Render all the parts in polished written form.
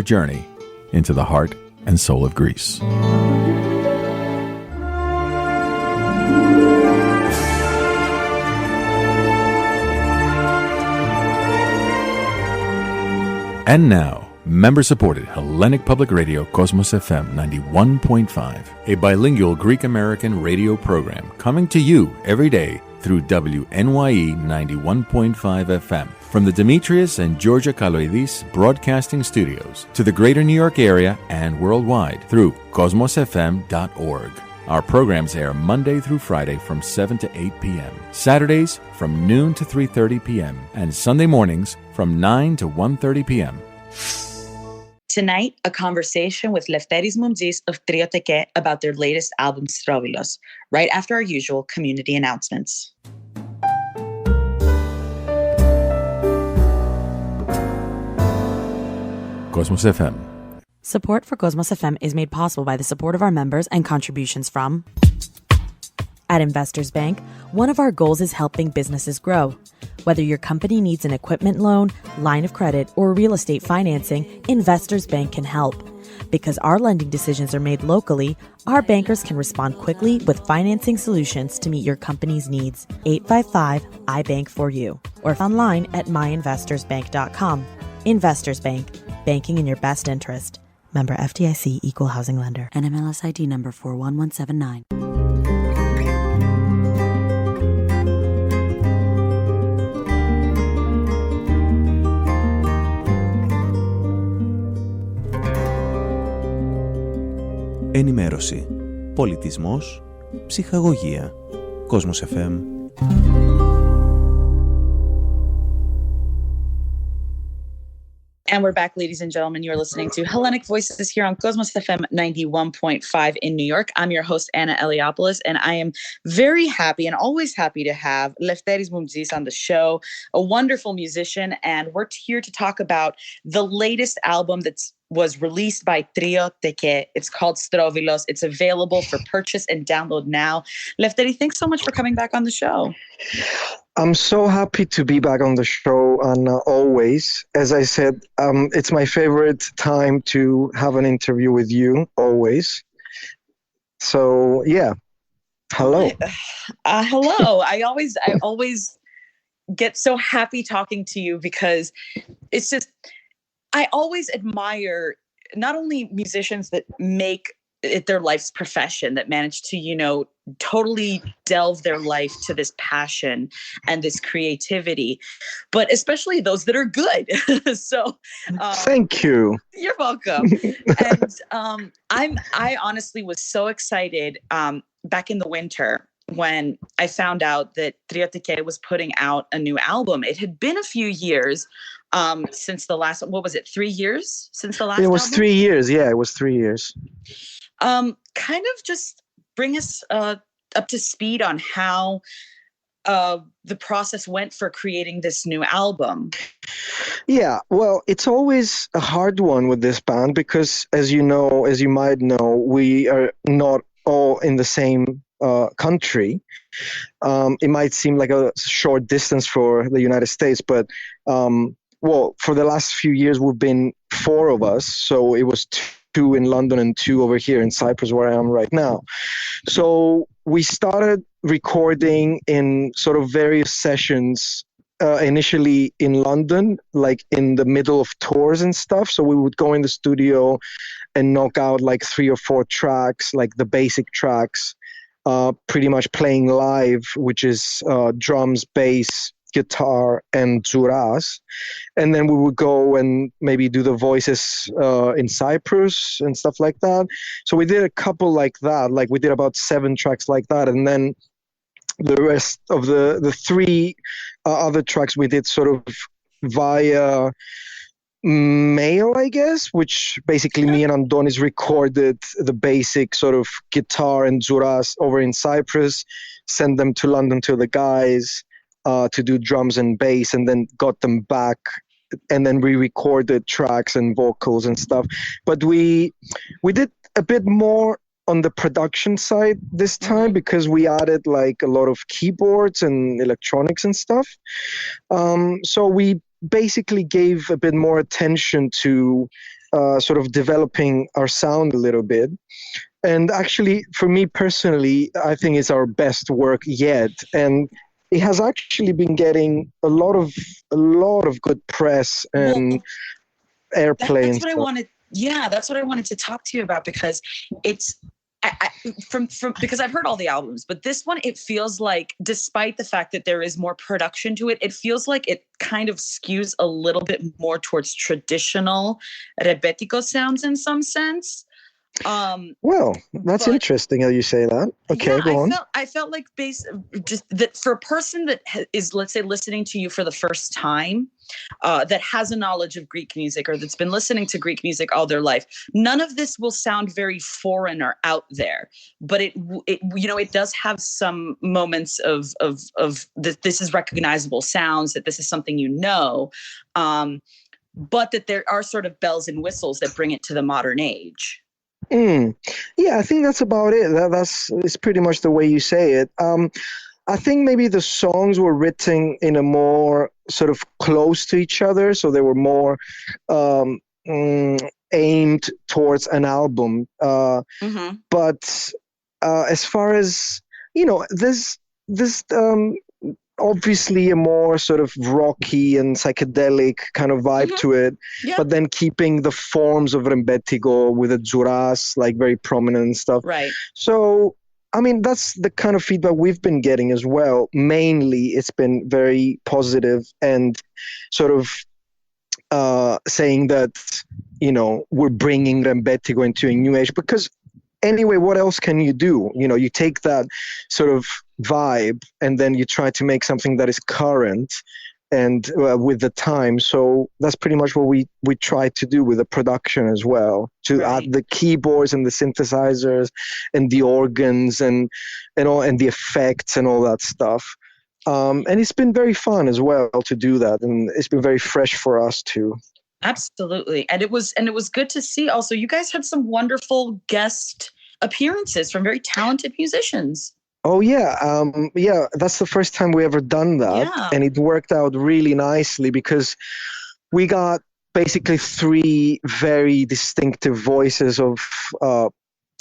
your journey into the heart and soul of Greece. And now, member-supported Hellenic Public Radio Cosmos FM 91.5, a bilingual Greek-American radio program coming to you every day through WNYE 91.5 FM. From the Demetrius and Georgia Kaloidis Broadcasting Studios to the greater New York area and worldwide through cosmosfm.org. Our programs air Monday through Friday from 7 to 8 p.m., Saturdays from noon to 3:30 p.m., and Sunday mornings from 9 to 1:30 p.m. Tonight, a conversation with Lefteris Moumtzis of Trio Tekke about their latest album, Strouvilos, right after our usual community announcements. Cosmos FM. Support for Cosmos FM is made possible by the support of our members and contributions from... At Investors Bank, one of our goals is helping businesses grow. Whether your company needs an equipment loan, line of credit, or real estate financing, Investors Bank can help. Because our lending decisions are made locally, our bankers can respond quickly with financing solutions to meet your company's needs. 855-I-BANK-4-YOU or online at myinvestorsbank.com. Investors Bank, banking in your best interest. Member FDIC Equal Housing Lender. NMLS ID number 41179. Ενημέρωση, πολιτισμός, ψυχαγωγία. Cosmos FM. And we're back, ladies and gentlemen. You're listening to Hellenic Voices here on Cosmos FM 91.5 in New York. I'm your host, Anna Eliopoulos, and I am very happy and always happy to have Lefteris Moumtzis on the show, a wonderful musician, and we're here to talk about the latest album that was released by Trio Tekke. It's called Strouvilos. It's available for purchase and download now. Lefteris, thanks so much for coming back on the show. I'm so happy to be back on the show, and always, as I said, it's my favorite time to have an interview with you, always. So, yeah. Hello. Hello. I always get so happy talking to you because it's just, I always admire not only musicians that make it their life's profession, that manage to, totally delve their life to this passion and this creativity, but especially those that are good. So thank you. You're welcome. And I honestly was so excited back in the winter when I found out that Trio Tekke was putting out a new album. It had been a few years since the last, what was it, 3 years since the last album? It was 3 years. Yeah, it was 3 years. Kind of just bring us up to speed on how the process went for creating this new album. Yeah, well, it's always a hard one with this band because, as you might know, we are not all in the same country. It might seem like a short distance for the United States, but for the last few years we've been 4 of us, so it was 2 in London and 2 over here in Cyprus, where I am right now. So we started recording in sort of various sessions, initially in London, like in the middle of tours and stuff. So we would go in the studio and knock out like 3 or 4 tracks, like the basic tracks, pretty much playing live, which is drums, bass, guitar, and zouras. And then we would go and maybe do the voices in Cyprus and stuff like that. So we did a couple like that, like we did about 7 tracks like that. And then the rest of the 3 other tracks we did sort of via mail, I guess, which basically me and Andonis recorded the basic sort of guitar and zouras over in Cyprus, sent them to London to the guys to do drums and bass, and then got them back, and then we recorded tracks and vocals and stuff. But we did a bit more on the production side this time because we added like a lot of keyboards and electronics and stuff. So we basically gave a bit more attention to sort of developing our sound a little bit. And actually, for me personally, I think it's our best work yet. And it has actually been getting a lot of good press and airplay. That's what I wanted. Yeah, that's what I wanted to talk to you about, because it's from because I've heard all the albums, but this one, it feels like, despite the fact that there is more production to it, it feels like it kind of skews a little bit more towards traditional rebetiko sounds in some sense. Well, that's interesting how you say that. Okay, yeah, go on. I felt like just that for a person that is, let's say, listening to you for the first time, that has a knowledge of Greek music, or that's been listening to Greek music all their life, none of this will sound very foreign or out there. But it does have some moments of that this is recognizable sounds, that this is something but that there are sort of bells and whistles that bring it to the modern age. Yeah, I think that's about it. It's pretty much the way you say it. I think maybe the songs were written in a more sort of close to each other, so they were more aimed towards an album. But as far as, there's obviously a more sort of rocky and psychedelic kind of vibe to it, but then keeping the forms of Rembetiko with the Juras like very prominent and stuff. Right. So, I mean, that's the kind of feedback we've been getting as well. Mainly, it's been very positive and sort of saying that, we're bringing Rembetiko into a new age, because anyway, what else can you do? You take that sort of vibe and then you try to make something that is current and with the time. So that's pretty much what we try to do with the production as well, to add the keyboards and the synthesizers and the organs and the effects and all that stuff. And it's been very fun as well to do that, and it's been very fresh for us too. Absolutely. And it was good to see also, you guys had some wonderful guest appearances from very talented musicians. Oh yeah. That's the first time we ever done that. Yeah. And it worked out really nicely because we got basically three very distinctive voices of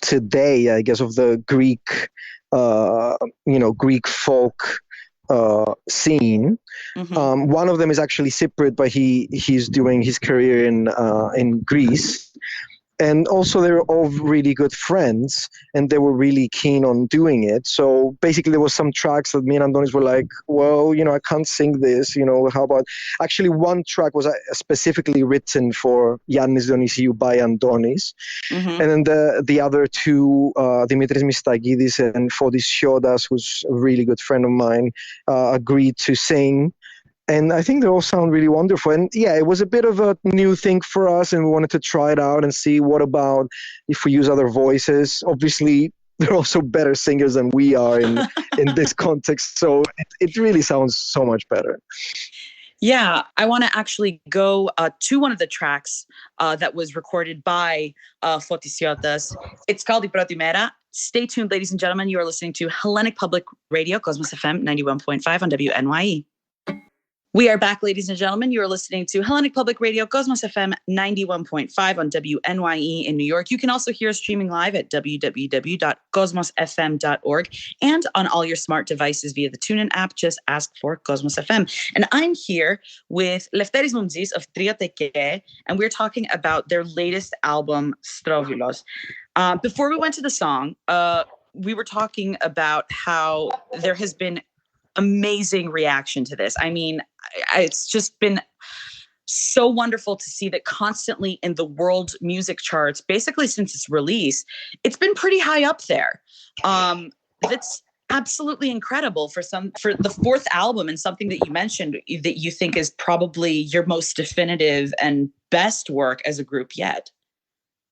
today, I guess, of the Greek, Greek folk scene. One of them is actually Cypriot, but he's doing his career in Greece. And also they were all really good friends and they were really keen on doing it. So basically there was some tracks that me and Andonis were like, well, I can't sing this, how about... Actually, one track was specifically written for Yannis Dionisiou by Andonis. And then the other two, Dimitris Mistagidis and Fodis Siodas, who's a really good friend of mine, agreed to sing. And I think they all sound really wonderful. And yeah, it was a bit of a new thing for us, and we wanted to try it out and see what about if we use other voices. Obviously, they're also better singers than we are in this context. So it really sounds so much better. Yeah, I want to actually go to one of the tracks that was recorded by Fodis Siodas. It's called I Proti Mera. Stay tuned, ladies and gentlemen. You are listening to Hellenic Public Radio, Cosmos FM 91.5 on WNYE. We are back, ladies and gentlemen. You are listening to Hellenic Public Radio, Cosmos FM 91.5 on WNYE in New York. You can also hear us streaming live at www.cosmosfm.org and on all your smart devices via the TuneIn app. Just ask for Cosmos FM. And I'm here with Lefteris Moumtzis of Trio Tekke, and we're talking about their latest album, Strovoulos. Before we went to the song, we were talking about how there has been amazing reaction to this. I mean, it's just been so wonderful to see that constantly in the world music charts, basically since its release, it's been pretty high up there. That's absolutely incredible for the fourth album, and something that you mentioned that you think is probably your most definitive and best work as a group yet.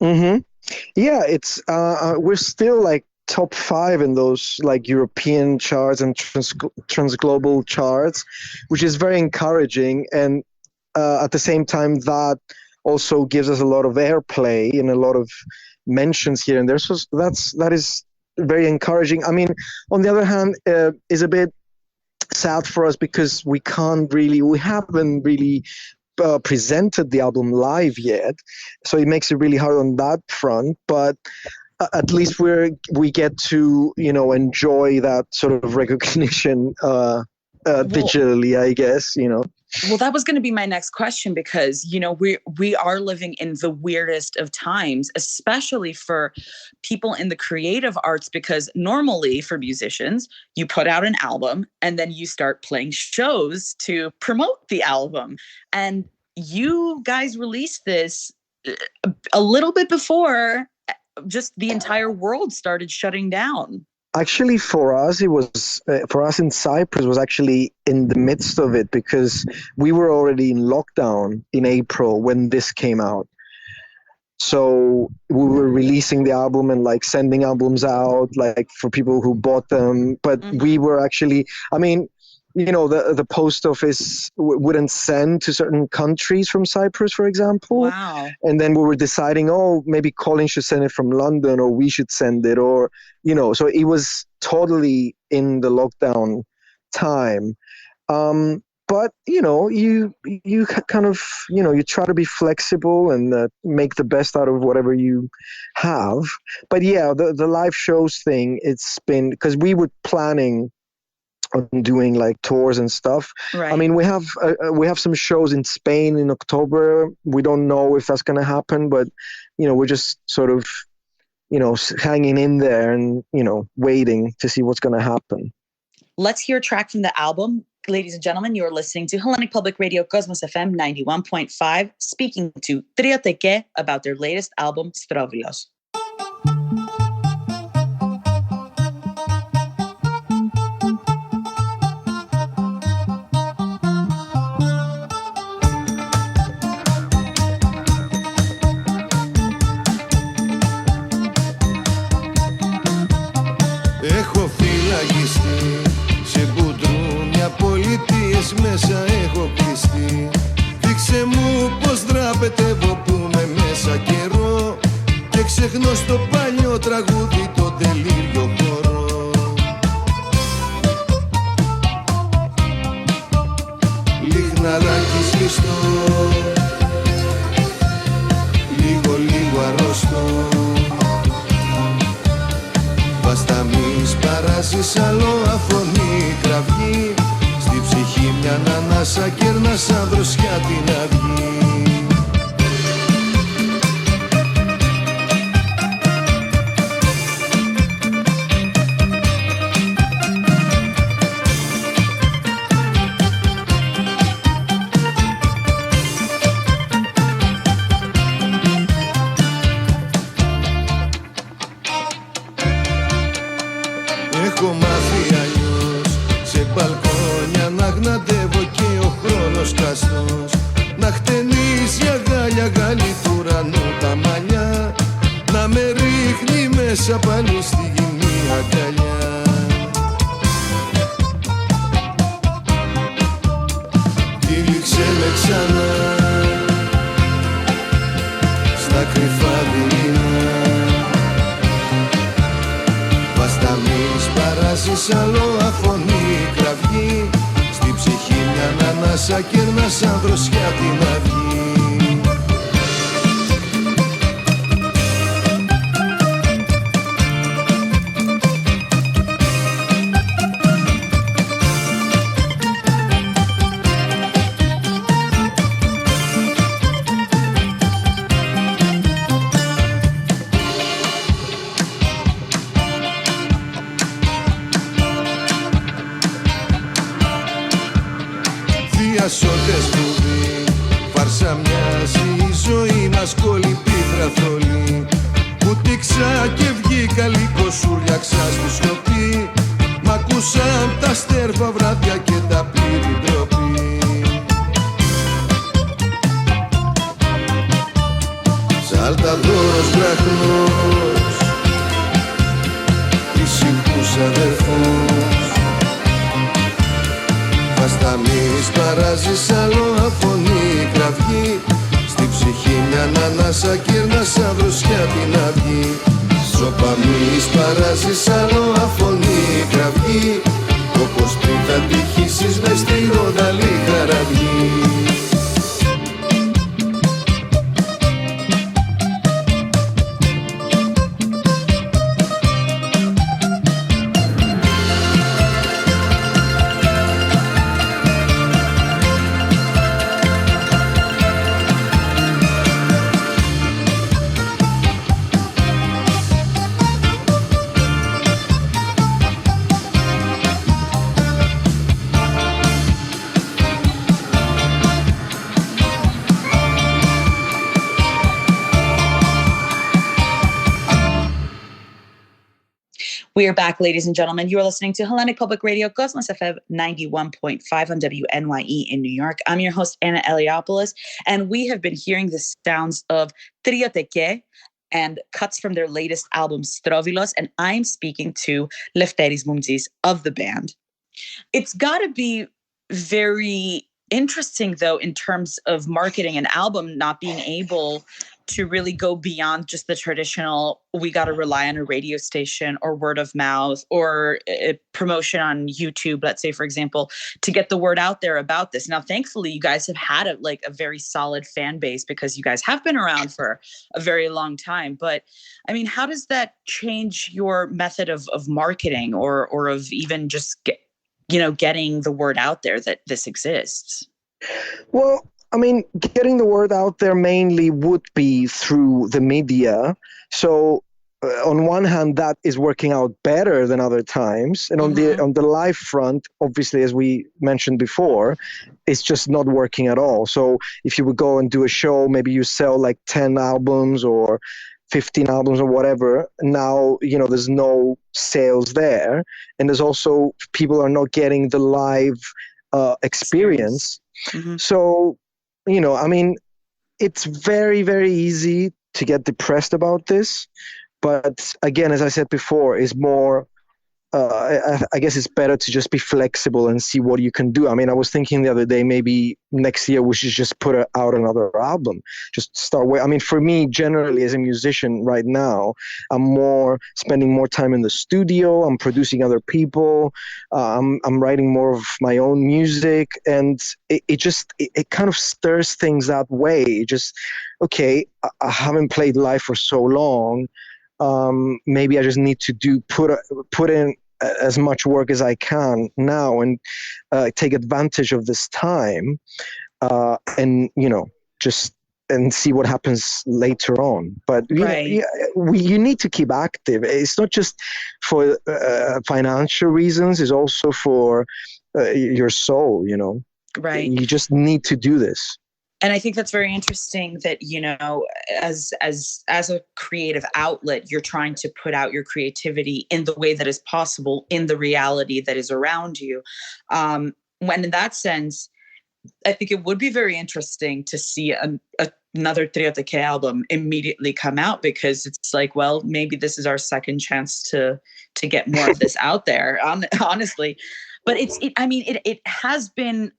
Yeah, it's we're still like top 5 in those like European charts and transglobal charts, which is very encouraging. And at the same time, that also gives us a lot of airplay and a lot of mentions here and there. So that is very encouraging. I mean, on the other hand, is a bit sad for us because we haven't really presented the album live yet, so it makes it really hard on that front. But at least we get to enjoy that sort of recognition digitally, I guess. Well, that was going to be my next question, because we are living in the weirdest of times, especially for people in the creative arts, because normally for musicians, you put out an album and then you start playing shows to promote the album. And you guys released this a little bit before just the entire world started shutting down. Actually, for us, it was for us in Cyprus was actually in the midst of it, because we were already in lockdown in April when this came out. So we were releasing the album and like sending albums out, like for people who bought them. But we were actually, I mean, the post office wouldn't send to certain countries from Cyprus, for example. Wow. And then we were deciding, maybe Colin should send it from London, or we should send it, or, so it was totally in the lockdown time. But, you kind of, you try to be flexible and make the best out of whatever you have. But yeah, the live shows thing, it's been, because we were planning on doing like tours and stuff. Right. I mean, we have some shows in Spain in October. We don't know if that's going to happen, but we're just sort of hanging in there and waiting to see what's going to happen. Let's hear a track from the album. Ladies and gentlemen, you're listening to Hellenic Public Radio, Cosmos FM 91.5, speaking to Trio Tekke about their latest album, Strovlos. Έχω φυλακιστεί σε μπουντρούνια, πολιτείες μέσα έχω κλειστεί. Δείξε μου πως δραπετεύω που με μέσα καιρό και ξεχνώ στο παλιό τραγούδι το τελείριο χώρο. Λιχναράκι σβηστό, λίγο αρρώστο. Βάστα μη σπαράσεις άλλο αφωνή κραυγή, στη ψυχή μια ανάσα κέρνα σαν δροσιά την αυγή. Έχω μάθει αλλιώς σε μπαλκόνια να γναντεύω και ο χρόνος καστός, να χτενίζει αγάλια γάλη του ουρανού τα μαλλιά, να με ρίχνει μέσα πάλι στη γυμνή αγκαλιά. Τύλιξε με ξανά στα κρυφά δειλινά. Βάστα μη σπαράσεις άλλο αφωνή κραυγή, στη ψυχή μια ανάσα κέρνα σαν δροσιά την αυγή. Διασώτες φοβοί, φάρσα μοιάζει η ζωή μας κόλλητη θραθολή, που τύξα και βγήκα λίγο σουρλιαξά στη σιωπή, μ' ακούσαν τα στέρφα βράδια και τα πλήρη ντροπή. Σαλταδόρος βραχνός, ησυχούς αδερφός, βάστα μη σπαράζεις άλλο αφωνή κραυγή, στη ψυχή μια ανάσα κύρνα σαν δροσιά την αυγή. Σώπα μη σπαράζεις άλλο αφωνή κραυγή, όπως πριν θα τυχήσεις μες στη ρόδαλη χαραυγή. We are back, ladies and gentlemen. You are listening to Hellenic Public Radio, Cosmos FM 91.5 on WNYE in New York. I'm your host, Anna Eliopoulos, and we have been hearing the sounds of Tekke and cuts from their latest album, Strovilos, and I'm speaking to Lefteris Moumtzis of the band. It's got to be very interesting, though, in terms of marketing an album, not being able to really go beyond just the traditional, we got to rely on a radio station or word of mouth or a promotion on YouTube, let's say, for example, to get the word out there about this. Now, thankfully, you guys have had a very solid fan base because you guys have been around for a very long time. But I mean, how does that change your method of marketing or of even just getting the word out there that this exists? Well, I mean, getting the word out there mainly would be through the media. So on one hand, that is working out better than other times. And on the live front, obviously, as we mentioned before, it's just not working at all. So if you would go and do a show, maybe you sell like 10 albums or 15 albums or whatever. Now, there's no sales there. And there's also, people are not getting the live experience. So, I mean, it's very, very easy to get depressed about this. But again, as I said before, is more, I guess it's better to just be flexible and see what you can do. I mean, I was thinking the other day, maybe next year we should just put out another album. Just start with, I mean, for me, generally as a musician right now, I'm spending more time in the studio. I'm producing other people. I'm writing more of my own music. And it kind of stirs things that way. Okay, I haven't played live for so long. Maybe I just need to put in as much work as I can now and take advantage of this time and see what happens later on. But you need to keep active. It's not just for financial reasons. It's also for your soul. Right. You just need to do this. And I think that's very interesting that, as a creative outlet, you're trying to put out your creativity in the way that is possible in the reality that is around you. When in that sense, I think it would be very interesting to see another Tekke album immediately come out, because it's like, well, maybe this is our second chance to get more of this out there, honestly. But it has been.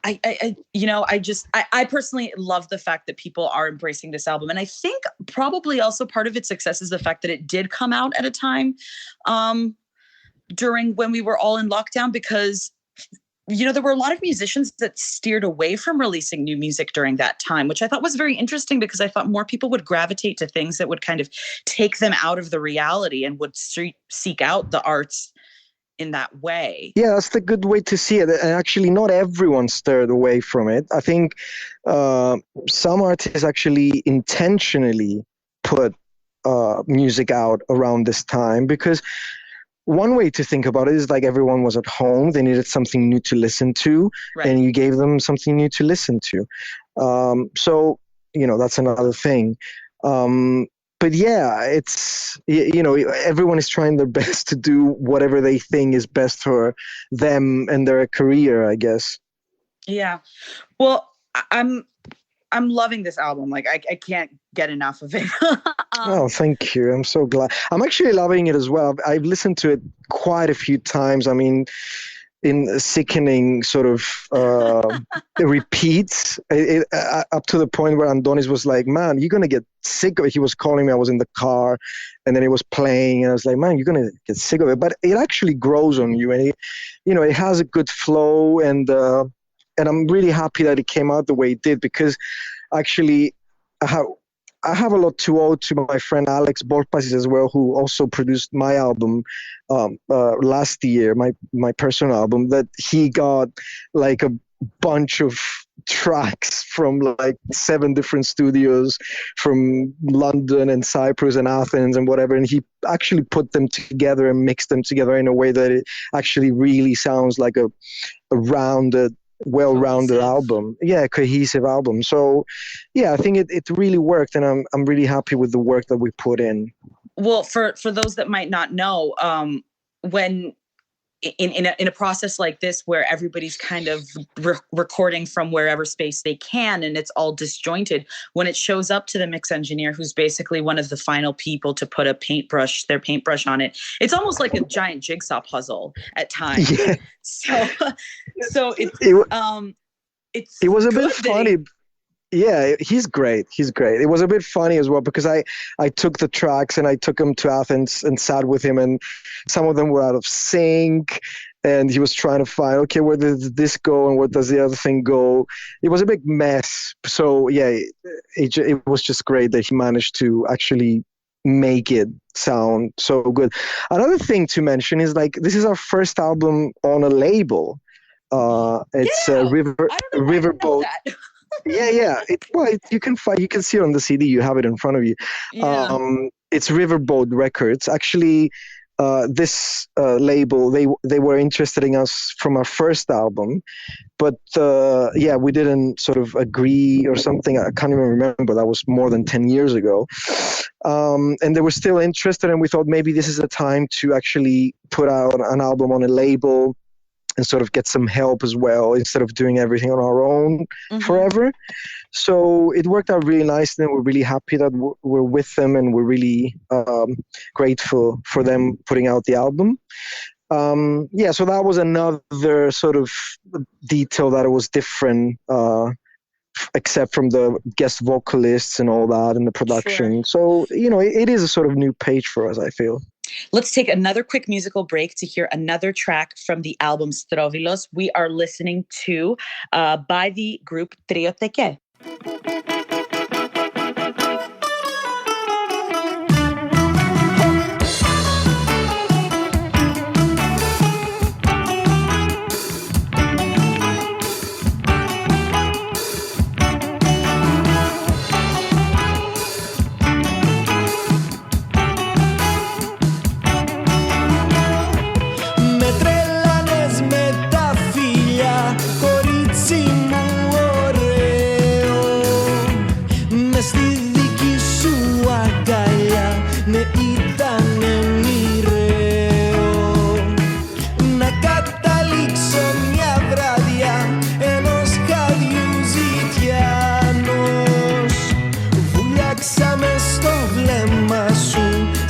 I personally love the fact that people are embracing this album. And I think probably also part of its success is the fact that it did come out at a time during when we were all in lockdown, because, there were a lot of musicians that steered away from releasing new music during that time, which I thought was very interesting, because I thought more people would gravitate to things that would kind of take them out of the reality and would seek out the arts in that way. Yeah, that's the good way to see it. And actually, not everyone stirred away from it. I think some artists actually intentionally put music out around this time, because one way to think about it is like everyone was at home. They needed something new to listen to, and you gave them something new to listen to. So, that's another thing. But yeah, it's, everyone is trying their best to do whatever they think is best for them and their career, I guess. Yeah. Well, I'm loving this album. Like, I can't get enough of it. Oh, thank you. I'm so glad. I'm actually loving it as well. I've listened to it quite a few times. I mean, in sickening sort of repeats, up to the point where Andonis was like, man, you're going to get sick of it. He was calling me. I was in the car, and then it was playing, and I was like, man, you're going to get sick of it. But it actually grows on you, and it has a good flow, and I'm really happy that it came out the way it did, because actually I have a lot to owe to my friend Alex Bolpasis as well, who also produced my album last year, my personal album, that he got like a bunch of tracks from like 7 different studios from London and Cyprus and Athens and whatever, and he actually put them together and mixed them together in a way that it actually really sounds like a rounded, well-rounded album. Yeah, cohesive album. So yeah, I think it really worked, and I'm really happy with the work that we put in. Well, for those that might not know, when in a process like this where everybody's kind of recording from wherever space they can and it's all disjointed, when it shows up to the mix engineer, who's basically one of the final people to put their paintbrush on it, it's almost like a giant jigsaw puzzle at times. Yeah. So it was a bit funny. Yeah, he's great. It was a bit funny as well because I took the tracks and I took him to Athens and sat with him, and some of them were out of sync, and he was trying to find, okay, where does this go and where does the other thing go? It was a big mess. So yeah, it was just great that he managed to actually make it sound so good. Another thing to mention is like this is our first album on a label. It's Riverboat. Yeah. You can see it on the CD. You have it in front of you. Yeah. It's Riverboat Records. Actually, this label, they were interested in us from our first album, but we didn't sort of agree or something. I can't even remember. That was more than 10 years ago. And they were still interested, and we thought maybe this is the time to actually put out an album on a label and sort of get some help as well instead of doing everything on our own forever. So it worked out really nicely, and we're really happy that we're with them, and we're really grateful for them putting out the album. So that was another sort of detail that it was different, except from the guest vocalists and all that and the production. Sure. So, it is a sort of new page for us, I feel. Let's take another quick musical break to hear another track from the album Strovilos. We are listening to by the group Trio Tekke.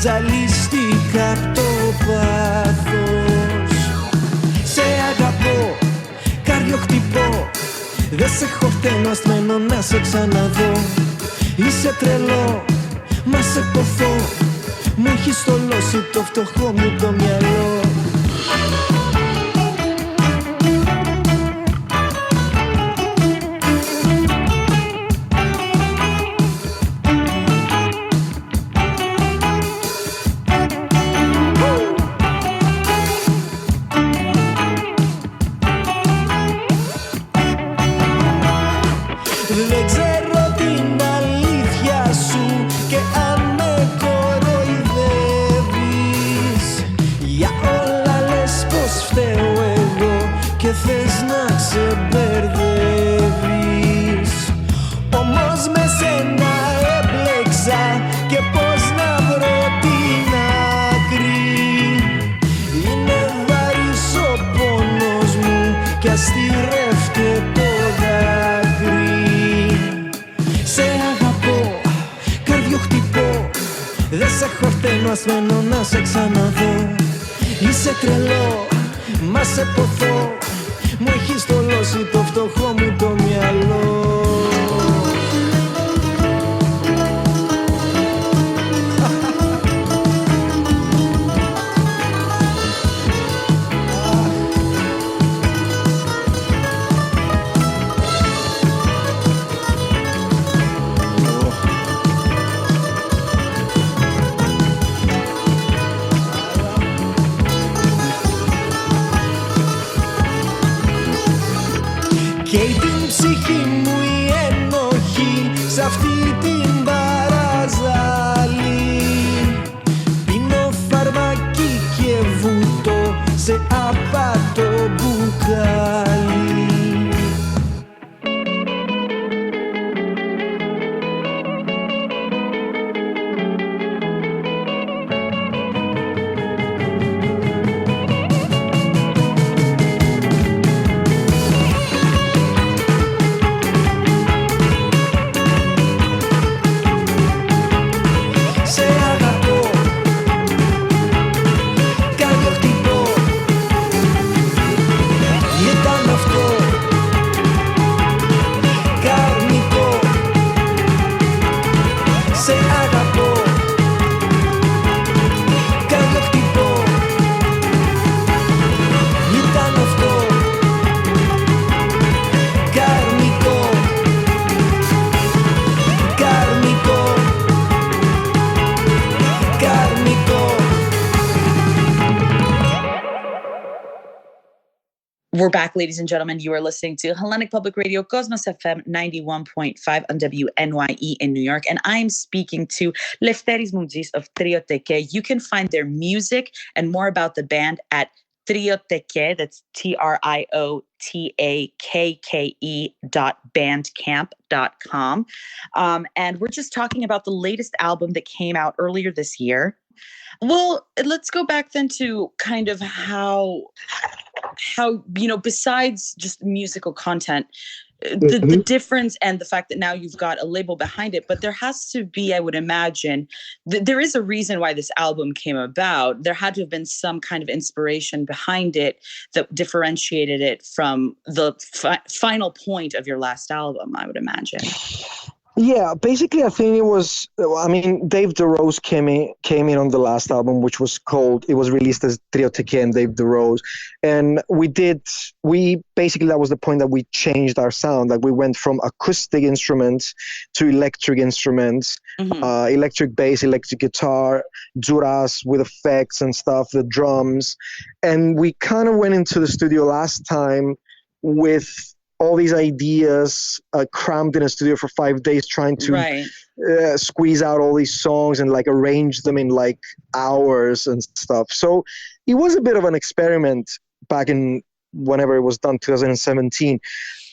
Ζαλίστηκα απ' το πάθος. Σε αγαπώ, κάριο χτυπώ. Δεν σε χορταίνω, ασθμένω να σε ξαναδώ. Είσαι τρελό, μα σε ποθώ. Μου έχεις στολώσει το φτωχό μου το μυαλό. Ασθένω να σε ξαναδώ. Είσαι τρελό, μα σε ποθώ. Μου έχεις στολώσει το φτωχό μου το μυαλό. Καίει την ψυχή μου η ενοχή σ' αυτή την παραζάλη. Πίνω φαρμακή και βουτώ σε απάτο μπουκάλι. We're back, ladies and gentlemen. You are listening to Hellenic Public Radio, Cosmos FM 91.5 on WNYE in New York. And I'm speaking to Lefteris Moumtzis of Trio Tekke. You can find their music and more about the band at Trio Tekke, that's TRIOTAKKE.bandcamp.com. And we're just talking about the latest album that came out earlier this year. Well, let's go back then to kind of how besides just musical content, the difference and the fact that now you've got a label behind it, but there has to be, I would imagine, there is a reason why this album came about. There had to have been some kind of inspiration behind it that differentiated it from the final point of your last album, I would imagine. Yeah, basically, I think it was. I mean, Dave DeRose came in on the last album, which was it was released as Trio Tekke and Dave DeRose, and we basically, that was the point that we changed our sound. Like we went from acoustic instruments to electric instruments, electric bass, electric guitar, juras with effects and stuff, the drums, and we kind of went into the studio last time with all these ideas crammed in a studio for 5 days, trying to squeeze out all these songs and like arrange them in like hours and stuff. So it was a bit of an experiment back in whenever it was done, 2017.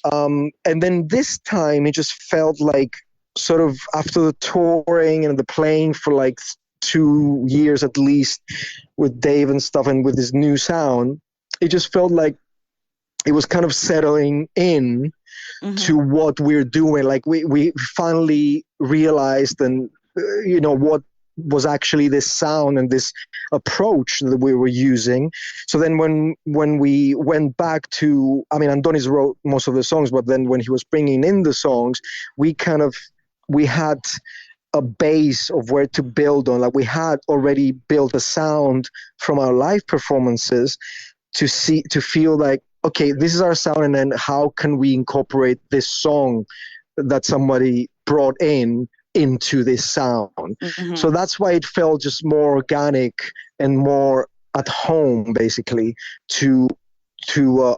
And then this time it just felt like sort of after the touring and the playing for like 2 years at least with Dave and stuff and with his new sound, it just felt like it was kind of settling in to what we're doing. Like we finally realized and, what was actually this sound and this approach that we were using. So then when we went back to, I mean, Andonis wrote most of the songs, but then when he was bringing in the songs, we had a base of where to build on. Like we had already built a sound from our live performances to feel like, okay, this is our sound, and then how can we incorporate this song that somebody brought into this sound? So that's why it felt just more organic and more at home, basically, to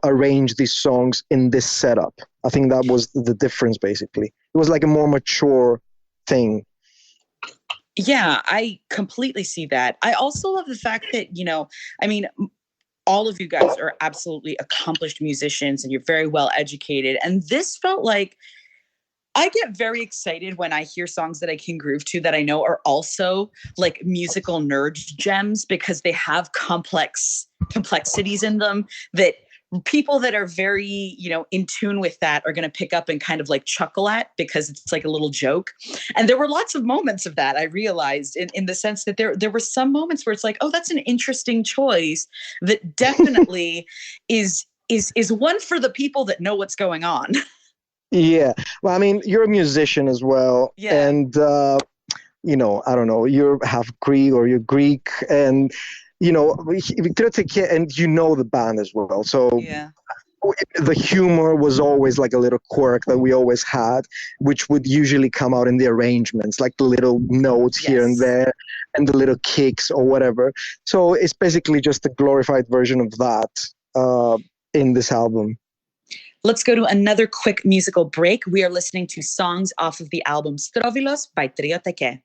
arrange these songs in this setup. I think that was the difference, basically. It was like a more mature thing. Yeah, I completely see that. I also love the fact that, all of you guys are absolutely accomplished musicians and you're very well educated. And this felt like, I get very excited when I hear songs that I can groove to that I know are also like musical nerd gems, because they have complexities in them that people that are very, in tune with that are going to pick up and kind of like chuckle at, because it's like a little joke. And there were lots of moments of that, I realized, in the sense that there were some moments where it's like, oh, that's an interesting choice that definitely is one for the people that know what's going on. Yeah. Well, I mean, you're a musician as well. Yeah. And, I don't know, you're half Greek or you're Greek, and and the band as well. So yeah, the humor was always like a little quirk that we always had, which would usually come out in the arrangements, like the little notes here and there and the little kicks or whatever. So it's basically just a glorified version of that in this album. Let's go to another quick musical break. We are listening to songs off of the album Strovilos by Trio Tekke.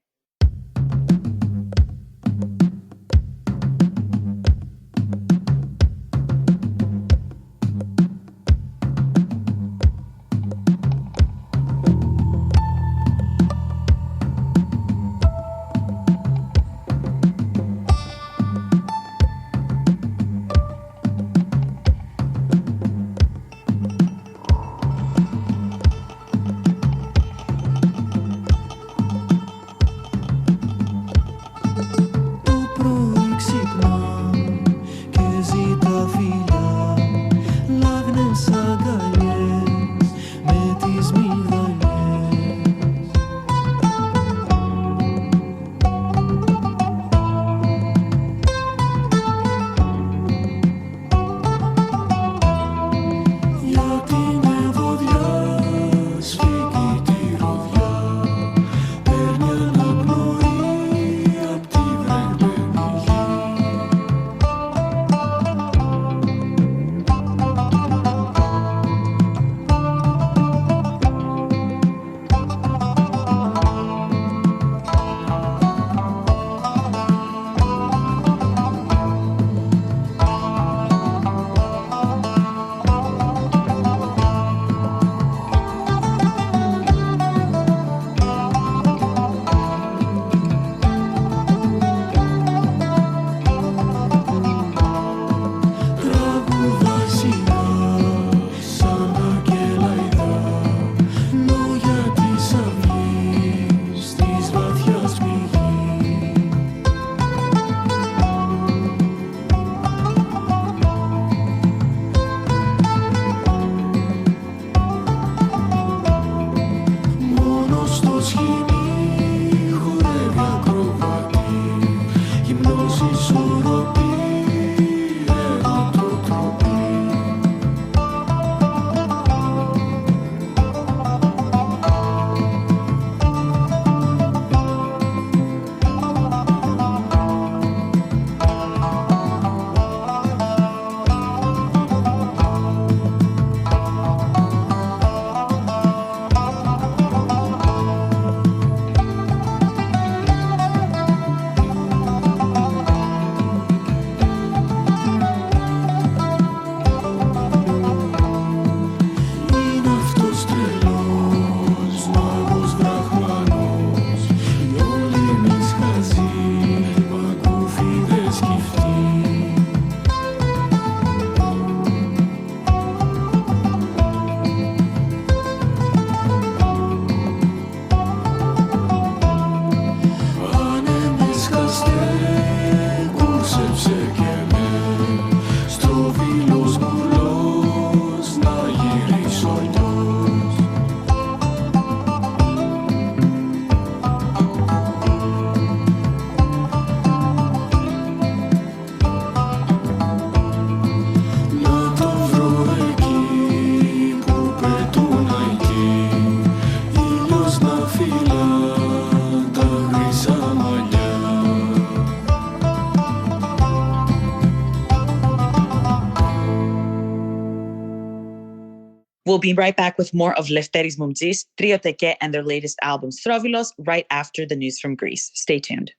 We'll be right back with more of Lefteris Moumtzis, Trio Tekke, and their latest album, Strovilos, right after the news from Greece. Stay tuned.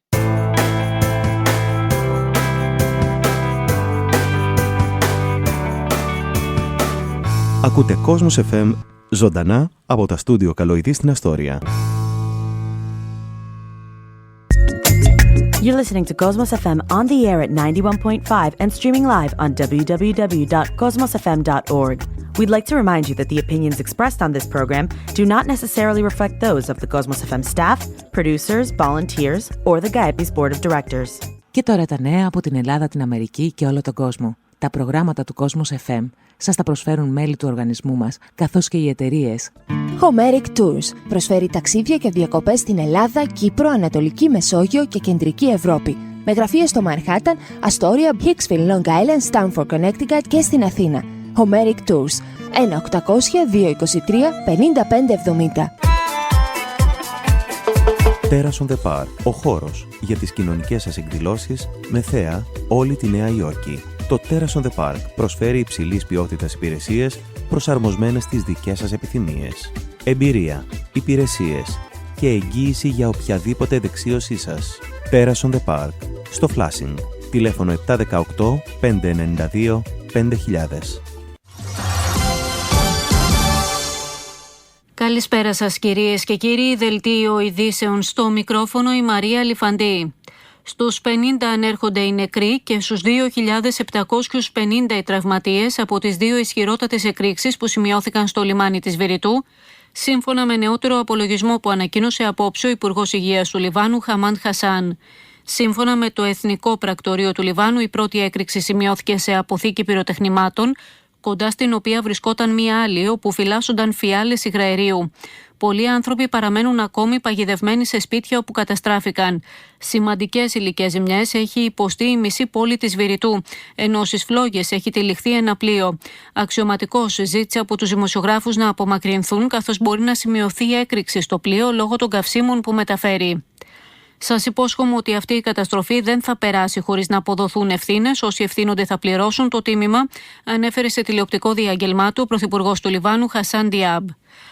Ακούτε Κόσμος FM ζωντανά από τα στούντιο Καλοειδή στην Αστόρια. You're listening to Cosmos FM on the air at 91.5 and streaming live on www.cosmosfm.org. We'd like to remind you that the opinions expressed on this program do not necessarily reflect those of the Cosmos FM staff, producers, volunteers, or the GAEPI's Board of Directors. Και τώρα τα νέα από την Ελλάδα, την Αμερική και όλο τον κόσμο. Τα προγράμματα του Cosmos FM σας τα προσφέρουν μέλη του οργανισμού μας, καθώς και οι εταιρείες Hellenic Tours προσφέρει ταξίδια και διακοπές στην Ελλάδα, Κύπρο, Ανατολική Μεσόγειο και Κεντρική Ευρώπη. Με γραφεία στο Μανχάταν, Αστόρια, Hicksville, Long Island, Stamford, Connecticut και στην Αθήνα. Hellenic Tours 1-800-223-5570. Terrace on the Park, ο χώρος για τις κοινωνικές σας εκδηλώσεις με θέα όλη τη Νέα Υόρκη. Το Terrace on the Park προσφέρει υψηλής ποιότητας υπηρεσίες προσαρμοσμένες στις δικές σας επιθυμίες. Εμπειρία, υπηρεσίες και εγγύηση για οποιαδήποτε δεξίωσή σας. Terrace on the Park, στο Flushing. Τηλέφωνο 718 592 5000. Καλησπέρα σας κυρίες και κύριοι, δελτίο ειδήσεων στο μικρόφωνο η Μαρία Λιφαντή. Στους 50 ανέρχονται οι νεκροί και στους 2.750 οι τραυματίες από τις δύο ισχυρότατες εκρήξεις που σημειώθηκαν στο λιμάνι της Βηρητού, σύμφωνα με νεότερο απολογισμό που ανακοίνωσε απόψε ο Υπουργός Υγείας του Λιβάνου Χαμάντ Χασάν. Σύμφωνα με το Εθνικό Πρακτορείο του Λιβάνου, η πρώτη έκρηξη σημειώθηκε σε αποθήκη πυροτεχνημάτων, κοντά στην οποία βρισκόταν μία άλλη, όπου φυλάσσονταν φιάλες υγραερίου. Πολλοί άνθρωποι παραμένουν ακόμη παγιδευμένοι σε σπίτια όπου καταστράφηκαν. Σημαντικές υλικές ζημιές έχει υποστεί η μισή πόλη της Βηρητού, ενώ στις φλόγες έχει τυλιχθεί ένα πλοίο. Αξιωματικός ζήτησε από τους δημοσιογράφους να απομακρυνθούν, καθώς μπορεί να σημειωθεί έκρηξη στο πλοίο λόγω των καυσίμων που μεταφέρει. Σας υπόσχομαι ότι αυτή η καταστροφή δεν θα περάσει χωρίς να αποδοθούν ευθύνες. Όσοι ευθύνονται θα πληρώσουν το τίμημα, ανέφερε σε τηλεοπτικό διάγγελμά του ο Πρωθυπουργός του Λιβάνου Χασάν Διάμπ.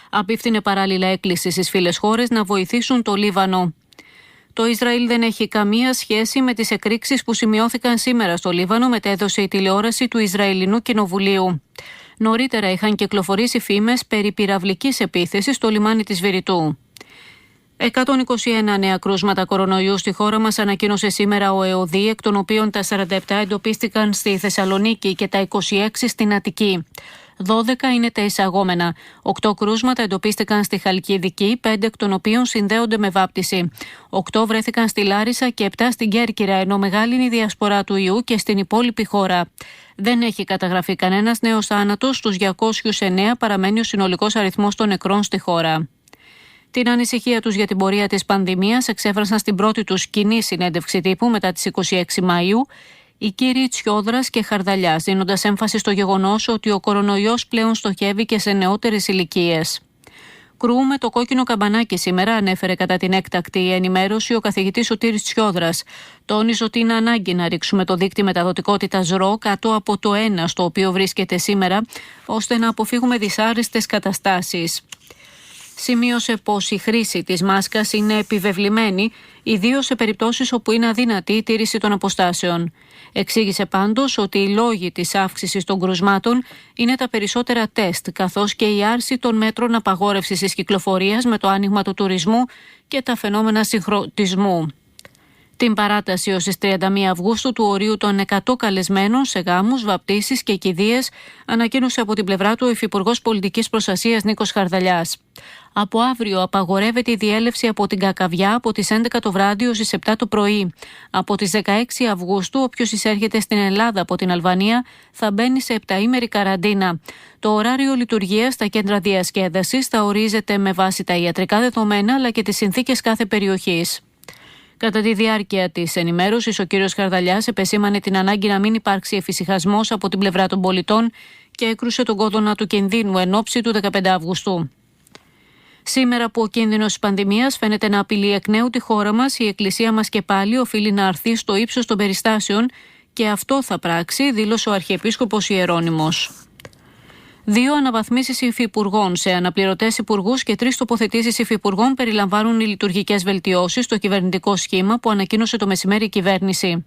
Απίφθινε παράλληλα έκκληση στις φίλες χώρες να βοηθήσουν το Λίβανο. Το Ισραήλ δεν έχει καμία σχέση με τις εκρήξεις που σημειώθηκαν σήμερα στο Λίβανο, μετέδωσε η τηλεόραση του Ισραηλινού Κοινοβουλίου. Νωρίτερα είχαν κυκλοφορήσει φήμες περί πυραυλικής επίθεσης στο λιμάνι της Βηρητού. 121 νέα κρούσματα κορονοϊού στη χώρα μας ανακοίνωσε σήμερα ο ΕΟΔΗ, εκ των οποίων τα 47 εντοπίστηκαν στη Θεσσαλονίκη και τα 26 στην Αττική. 12 είναι τα εισαγόμενα. 8 κρούσματα εντοπίστηκαν στη Χαλκιδική, 5 εκ των οποίων συνδέονται με βάπτιση. 8 βρέθηκαν στη Λάρισα και 7 στην Κέρκυρα, ενώ μεγάλη είναι η διασπορά του ιού και στην υπόλοιπη χώρα. Δεν έχει καταγραφεί κανένας νέος θάνατος. Στους 209 παραμένει ο συνολικός αριθμός των νεκρών στη χώρα. Την ανησυχία τους για την πορεία της πανδημίας εξέφρασαν στην πρώτη τους κοινή συνέντευξη τύπου μετά τις 26 Μαΐου οι κύριοι Τσιόδρας και Χαρδαλιάς, δίνοντας έμφαση στο γεγονός ότι ο κορονοϊός πλέον στοχεύει και σε νεότερες ηλικίες. Κρούουμε το κόκκινο καμπανάκι σήμερα, ανέφερε κατά την έκτακτη ενημέρωση ο καθηγητής Σωτήρης Τσιόδρας. Τόνιζε ότι είναι ανάγκη να ρίξουμε το δίκτυ μεταδοτικότητας ρο κάτω από το 1 στο οποίο βρίσκεται σήμερα, ώστε να αποφύγουμε δυσάρεστες καταστάσεις. Σημείωσε πως η χρήση της μάσκας είναι επιβεβλημένη, ιδίως σε περιπτώσεις όπου είναι αδύνατη η τήρηση των αποστάσεων. Εξήγησε πάντως ότι οι λόγοι της αύξησης των κρουσμάτων είναι τα περισσότερα τεστ, καθώς και η άρση των μέτρων απαγόρευσης της κυκλοφορίας με το άνοιγμα του τουρισμού και τα φαινόμενα συγχρονισμού. Την παράταση ως τις 31 Αυγούστου του ορίου των 100 καλεσμένων σε γάμους, βαπτίσεις και κηδείες ανακοίνωσε από την πλευρά του ο Υφυπουργός Πολιτικής Προστασίας Νίκος Χαρδαλιάς. Από αύριο απαγορεύεται η διέλευση από την Κακαβιά από τις 11 το βράδυ ως τις 7 το πρωί. Από τις 16 Αυγούστου όποιος εισέρχεται στην Ελλάδα από την Αλβανία θα μπαίνει σε 7ήμερη καραντίνα. Το ωράριο λειτουργίας στα κέντρα διασκέδασης θα ορίζεται με βάση τα ιατρικά δεδομένα αλλά και τις συνθήκες κάθε περιοχής. Κατά τη διάρκεια της ενημέρωσης, ο κ. Χαρδαλιάς επεσήμανε την ανάγκη να μην υπάρξει εφησυχασμός από την πλευρά των πολιτών και έκρουσε τον κόδωνα του κινδύνου εν ώψη του 15 Αυγούστου. Σήμερα που ο κίνδυνος της πανδημίας φαίνεται να απειλεί εκ νέου τη χώρα μας, η Εκκλησία μας και πάλι οφείλει να αρθεί στο ύψος των περιστάσεων και αυτό θα πράξει, δήλωσε ο Αρχιεπίσκοπος Ιερώνυμος. 2 αναβαθμίσεις υφυπουργών σε αναπληρωτές υπουργούς και 3 τοποθετήσεις υφυπουργών περιλαμβάνουν οι λειτουργικές βελτιώσεις στο κυβερνητικό σχήμα που ανακοίνωσε το μεσημέρι η κυβέρνηση.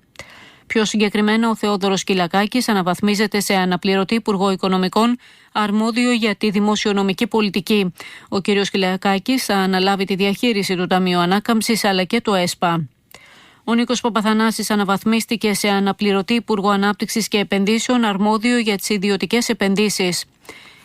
Πιο συγκεκριμένα, ο Θεόδωρος Κυλακάκης αναβαθμίζεται σε αναπληρωτή Υπουργό Οικονομικών, αρμόδιο για τη δημοσιονομική πολιτική. Ο κ. Κυλακάκης θα αναλάβει τη διαχείριση του Ταμείου Ανάκαμψης αλλά και το ΕΣΠΑ. Ο Νίκος Παπαθανάσης αναβαθμίστηκε σε αναπληρωτή Υπουργό Ανάπτυξης και Επενδύσεων, αρμόδιο για τις ιδιωτικές επενδύσεις.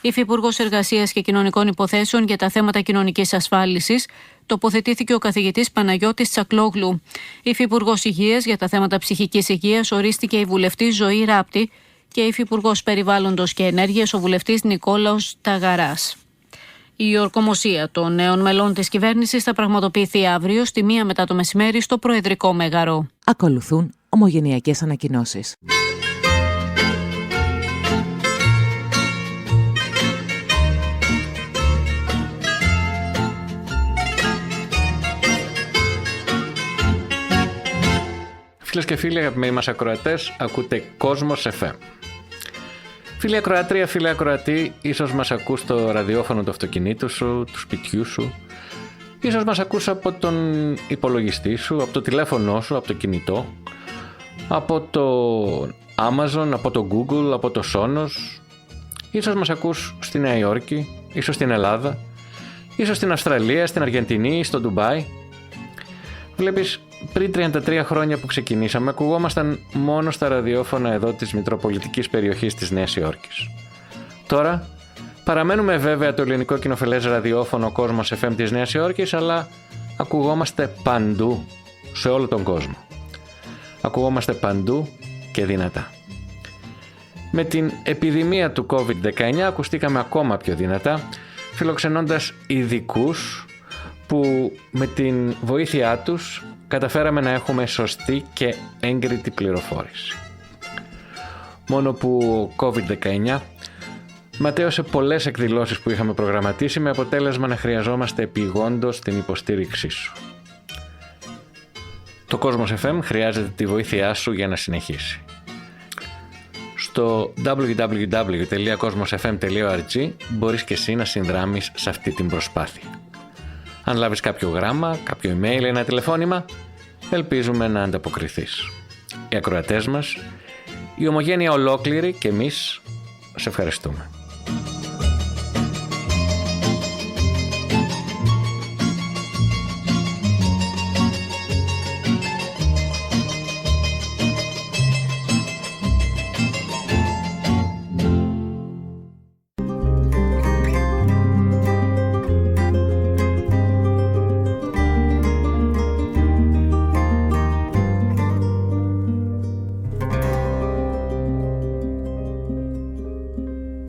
Υφυπουργός Εργασίας και Κοινωνικών Υποθέσεων για τα θέματα κοινωνικής ασφάλισης τοποθετήθηκε ο καθηγητής Παναγιώτης Τσακλόγλου. Υφυπουργός Υγείας για τα θέματα ψυχικής υγείας ορίστηκε η βουλευτής Ζωή Ράπτη και Υφυπουργός Περιβάλλοντος και Ενέργειας ο βουλευτής Νικόλαος Ταγαράς. Η ορκομοσία των νέων μελών της κυβέρνησης θα πραγματοποιηθεί αύριο στη 1 μετά το μεσημέρι στο Προεδρικό Μέγαρο. Ακολουθούν ομογενειακές ανακοινώσεις. Φίλες και φίλοι, αγαπημένοι μας ακροατές, ακούτε Κόσμος FM. Φίλοι ακροατρία, φίλοι ακροατή, ίσως μας ακούς στο ραδιόφωνο του αυτοκινήτου σου, του σπιτιού σου, ίσως μας ακούς από τον υπολογιστή σου, από το τηλέφωνό σου, από το κινητό, από το Amazon, από το Google, από το Sonos, ίσως μας ακούς στη Νέα Υόρκη, ίσως στην Ελλάδα, ίσως στην Αυστραλία, στην Αργεντινή, στο Ντουμπάι. Βλέπεις, πριν 33 χρόνια που ξεκινήσαμε, ακουγόμασταν μόνο στα ραδιόφωνα εδώ της Μητροπολιτικής περιοχής της Νέας Υόρκης. Τώρα παραμένουμε βέβαια το ελληνικό κοινοφελές ραδιόφωνο Κόσμος FM της Νέας Υόρκης, αλλά ακουγόμαστε παντού, σε όλο τον κόσμο. Ακουγόμαστε παντού και δυνατά. Με την επιδημία του COVID-19 ακουστήκαμε ακόμα πιο δυνατά, φιλοξενώντας ειδικούς που με την βοήθειά τους καταφέραμε να έχουμε σωστή και έγκριτη πληροφόρηση. Μόνο που ο COVID-19 ματέωσε πολλές εκδηλώσεις που είχαμε προγραμματίσει, με αποτέλεσμα να χρειαζόμαστε επειγόντως την υποστήριξή σου. Το Κόσμος FM χρειάζεται τη βοήθειά σου για να συνεχίσει. Στο www.cosmosfm.org μπορείς και εσύ να συνδράμεις σε αυτή την προσπάθεια. Αν λάβεις κάποιο γράμμα, κάποιο email ή ένα τηλεφώνημα, ελπίζουμε να ανταποκριθείς. Οι ακροατές μας, η ομογένεια ολόκληρη και εμείς σε ευχαριστούμε.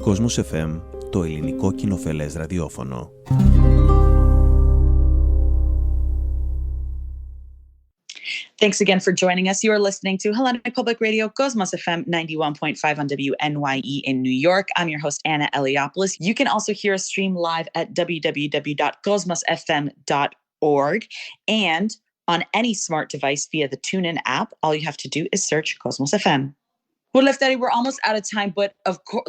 Κόσμος FM, το ελληνικό κοινοφελές ραδιόφωνο. Thanks again for joining us. You are listening to Hellenic Public Radio, Cosmos FM 91.5 on WNYE in New York. I'm your host, Anna Eliopoulos. You can also hear us stream live at www.cosmosfm.org and on any smart device via the TuneIn app. All you have to do is search Cosmos FM. Well, Lefteris, we're almost out of time, but of course,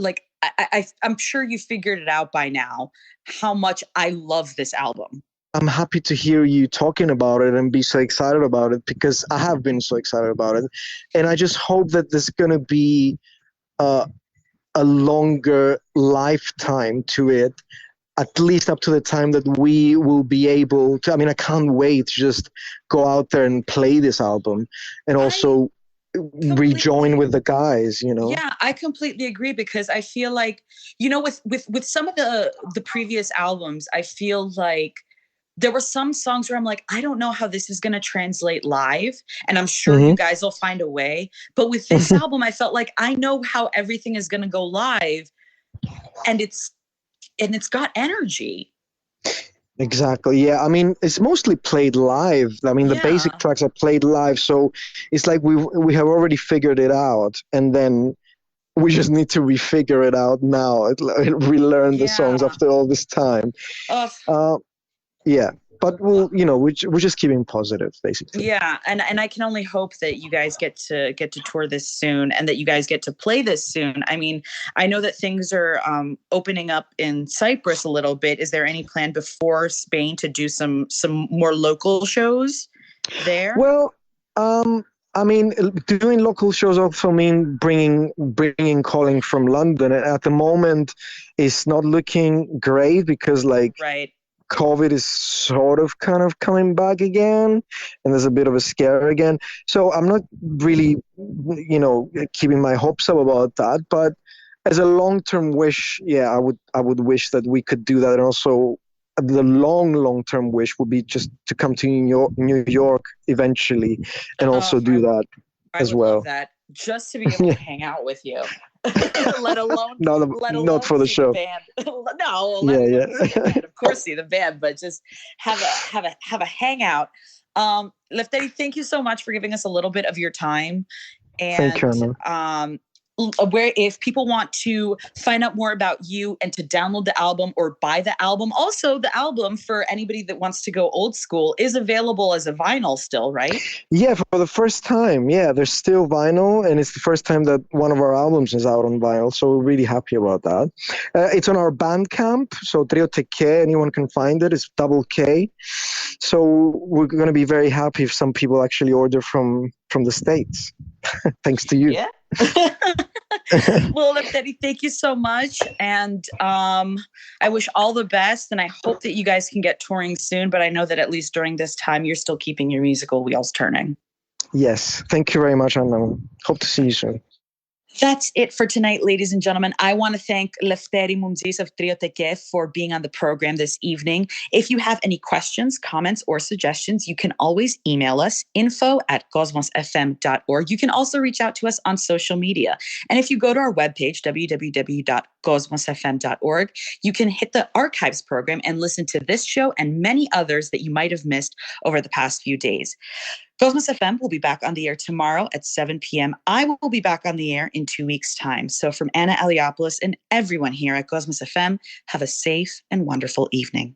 I'm sure you figured it out by now how much I love this album. I'm happy to hear you talking about it and be so excited about it, because I have been so excited about it. And I just hope that there's going to be a longer lifetime to it, at least up to the time that we will be able to. I mean, I can't wait to just go out there and play this album and also rejoin with the guys, you know. Yeah, I completely agree, because I feel like, you know, with some of the previous albums, I feel like there were some songs where I'm like, I don't know how this is going to translate live, and I'm sure you guys will find a way. But with this album, I felt like I know how everything is going to go live, and it's got energy. Exactly. Yeah. I mean, it's mostly played live. I mean, the basic tracks are played live, so it's like we have already figured it out, and then we just need to refigure it out now. Relearn the songs after all this time. Yeah. but we're just keeping positive, basically. Yeah, and I can only hope that you guys get to tour this soon, and that you guys get to play this soon. I mean, I know that things are opening up in Cyprus a little bit. Is there any plan before Spain to do some more local shows there? Well, I mean, doing local shows also mean bringing calling from London. And at the moment, it's not looking great because Right. COVID is sort of kind of coming back again, and there's a bit of a scare again. So I'm not really, keeping my hopes up about that. But as a long-term wish, yeah, I would wish that we could do that. And also, the long-term wish would be just to come to New York eventually, and also do that as well. Love that, just to be able to hang out with you. let alone not for the show. The band. No, yeah. The band. Of course, see the band, but just have a hangout. Lefteris, thank you so much for giving us a little bit of your time. And thank you, Anna. Where if people want to find out more about you and to download the album or buy the album, also the album, for anybody that wants to go old school, is available as a vinyl still, right? Yeah, for the first time. Yeah, there's still vinyl, and it's the first time that one of our albums is out on vinyl, so we're really happy about that. It's on our Bandcamp, so Tekke, anyone can find it. It's double K. So we're going to be very happy if some people actually order from the States. Thanks to you. Yeah. Well, Lefteris, thank you so much. And I wish all the best. And I hope that you guys can get touring soon. But I know that at least during this time, you're still keeping your musical wheels turning. Yes. Thank you very much, Anna. Hope to see you soon. That's it for tonight, ladies and gentlemen. I want to thank Lefteris Moumtzis of Trio Tekke for being on the program this evening. If you have any questions, comments, or suggestions, you can always email us, info@kosmosfm.org. You can also reach out to us on social media. And if you go to our webpage, www.kosmosfm.org, you can hit the archives program and listen to this show and many others that you might have missed over the past few days. Cosmos FM will be back on the air tomorrow at 7 p.m. I will be back on the air in 2 weeks' time. So from Anna Eliopoulos and everyone here at Cosmos FM, have a safe and wonderful evening.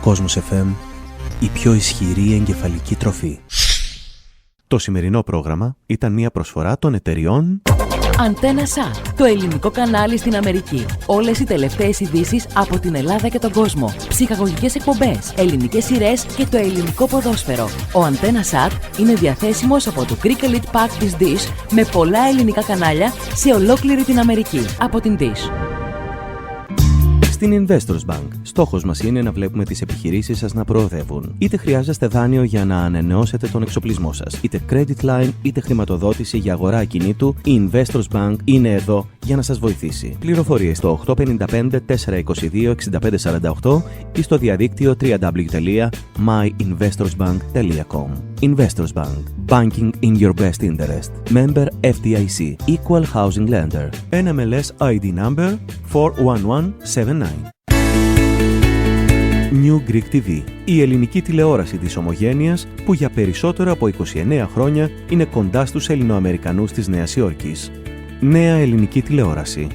Κόσμος FM, η πιο ισχυρή εγκεφαλική τροφή. Το σημερινό πρόγραμμα ήταν μια προσφορά των εταιριών Αντένα ΣΑΤ, το ελληνικό κανάλι στην Αμερική. Όλες οι τελευταίες ειδήσεις από την Ελλάδα και τον κόσμο. Ψυχαγωγικές εκπομπές, ελληνικές σειρές και το ελληνικό ποδόσφαιρο. Ο Αντένα ΣΑΤ είναι διαθέσιμος από το Greek Elite Pack της Dish με πολλά ελληνικά κανάλια σε ολόκληρη την Αμερική. Από την Dish. Στην Investors Bank, στόχος μας είναι να βλέπουμε τις επιχειρήσεις σας να προοδεύουν. Είτε χρειάζεστε δάνειο για να ανανεώσετε τον εξοπλισμό σας, είτε credit line, είτε χρηματοδότηση για αγορά ακινήτου, η Investors Bank είναι εδώ για να σας βοηθήσει. Πληροφορίες στο 855 422 6548 ή στο διαδίκτυο www.myinvestorsbank.com. Investors Bank. Banking in your best interest. Member FDIC. Equal Housing Lender. NMLS ID number 41179. New Greek TV. Η ελληνική τηλεόραση της ομογένειας που για περισσότερο από 29 χρόνια είναι κοντά στους Ελληνοαμερικανούς της Νέας Υόρκης. Νέα ελληνική τηλεόραση.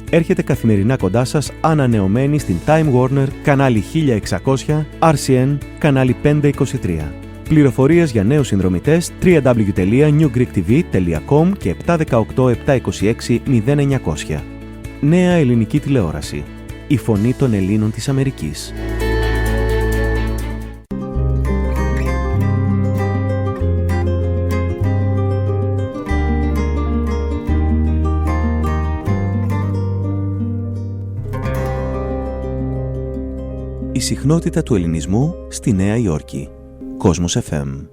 Έρχεται καθημερινά κοντά σας ανανεωμένη στην Time Warner, κανάλι 1600, RCN, κανάλι 523. Πληροφορίες για νέους συνδρομητές www.newgreektv.com και 718 726 0900. Νέα ελληνική τηλεόραση. Η φωνή των Ελλήνων της Αμερικής. Η συχνότητα του ελληνισμού στη Νέα Υόρκη. Κόσμος FM.